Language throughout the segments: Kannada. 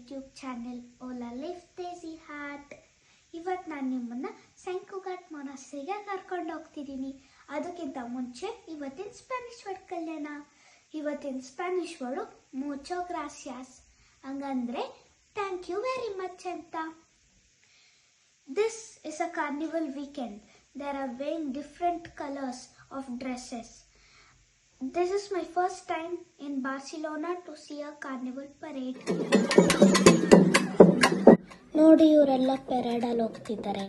ಯೂಟ್ಯೂಬ್ ಚಾನೆಲ್ ಓಲಾ ಲಿಫ್ ದೇಸಿ ಹಾರ್ಟ್. ಇವತ್ತು ನಾನು ನಿಮ್ಮನ್ನು ಸೆಂಟ್ ಕುಗಾಟ್ ಮೊನಾಸ್ಟ್ರಿಗೆ ಕರ್ಕೊಂಡು ಹೋಗ್ತಿದ್ದೀನಿ. ಅದಕ್ಕಿಂತ ಮುಂಚೆ ಇವತ್ತಿನ ಸ್ಪ್ಯಾನಿಷ್ ವರ್ಡ್ ಕಲ್ಯಾಣ. ಇವತ್ತಿನ ಸ್ಪ್ಯಾನಿಷ್ ವರ್ಡು ಮುಚೋ ಗ್ರಾಸಿಯಾಸ್, ಹಂಗಂದ್ರೆ ಥ್ಯಾಂಕ್ ಯು ವೆರಿ ಮಚ್ ಅಂತ. This is a carnival weekend. There are wearing different colors of dresses. This is my first time in Barcelona to see a carnival parade. ನೋಡಿ ಇವರೆಲ್ಲ ಪೆರೇಡಲ್ಲಿ ಹೋಗ್ತಿದ್ದಾರೆ.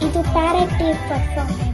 ಇದು ಪ್ಯಾರಡಿ ಪರ್ಫಾರ್ಮೆನ್ಸ್.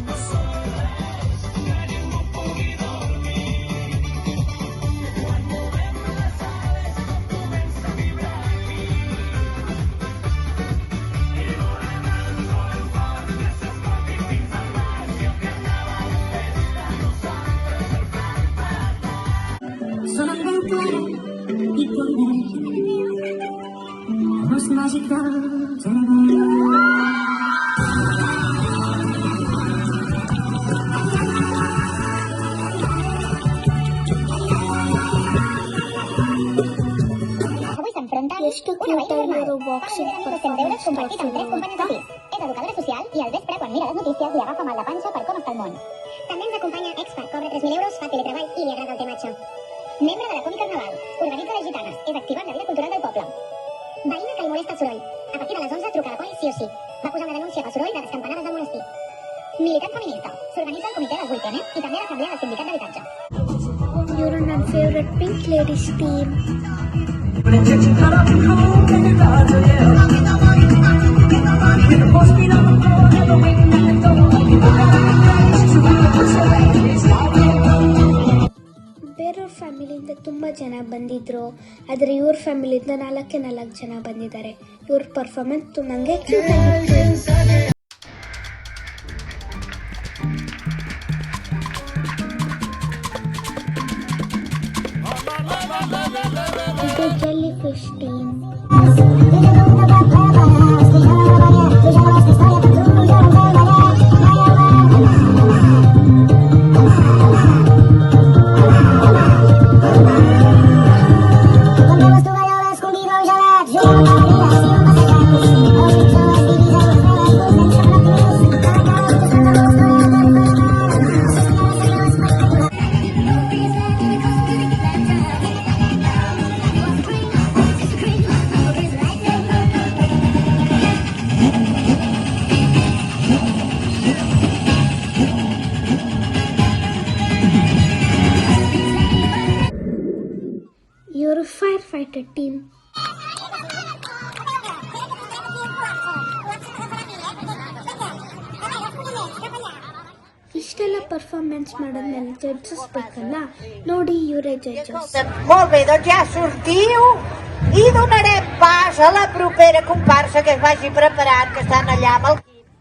ಎಷ್ಟು ಕ್ಯೂಟ್ ಆಗಿರೋ ಬಾಕ್ಸಿಂಗ್ ಪರ್ಫಾರ್ಮೆನ್ಸ್ ತೋರಿಸಿದ್ರು ಗೊತ್ತಾ? educadora social y al vespre, quan mira les notícies, li agafa mal la panxa per com està el món. També ens acompanya Expat, cobra 3.000 euros, fa teletreball i li agrada el tematge. Membre de la Comi Carnaval, organitza les gitanes, és activa en la vida cultural del poble. Veïna que li molesta el soroll. A partir de les 11 truca a la Poli sí o sí. Va posar una denúncia pel soroll de les campanades del monestir. Militant feminista, s'organitza el comitè del 8M i també l'assemblea del sindicat d'habitatge. ಇವರು ನನ್ನ ಫೇವ್ರೆಟ್ ಪಿಂಕ್ ಲೇಡೀಸ್ ಟೀಮ್. ಬೇರೆಯವ್ರ ಫ್ಯಾಮಿಲಿಯಿಂದ ತುಂಬ ಜನ ಬಂದಿದ್ರು, ಆದರೆ ಇವ್ರ ಫ್ಯಾಮಿಲಿಯಿಂದ 4 ಜನ ಬಂದಿದ್ದಾರೆ. ಇವ್ರ ಪರ್ಫಾರ್ಮೆನ್ಸ್ ನನಗೆ ಕ್ಯೂಟ್ ಆಗಿತ್ತು. ಇದು ಜೆಲ್ಲಿ ಫಿಶ್ ಟೀಮ್. ಇವರು ಫೈರ್ ಫೈಟರ್ ಟೀಮ್. ಇಷ್ಟೆಲ್ಲ ಪರ್ಫಾರ್ಮೆನ್ಸ್ ಮಾಡೋದ್ಮೇಲೆ ಜಡ್ಜಸ್ ಬೇಕಲ್ಲ, ನೋಡಿ ಇವರೇ judges. Molt bé, doncs ja sortiu i donarem pas a la propera comparsa que es vagi preparant, que estan allà amb el...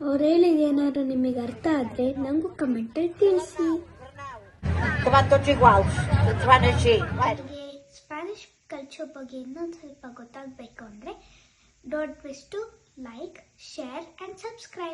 ಅವ್ರು ಹೇಳಿದೇನಾದ್ರು ನಿಮಗೆ ಅರ್ಥ ಆದರೆ ನನಗೂ ಕಮೆಂಟಲ್ಲಿ ತಿಳಿಸಿ. Que van tots iguals, tots van així. ನಿಮಗೆ ಸ್ಪ್ಯಾನಿಷ್ ಕಲ್ಚರ್ ಬಗ್ಗೆ ಇನ್ನೊಂದು ಸ್ವಲ್ಪ ಗೊತ್ತಾಗಬೇಕು ಅಂದರೆ don't miss to like, share and subscribe.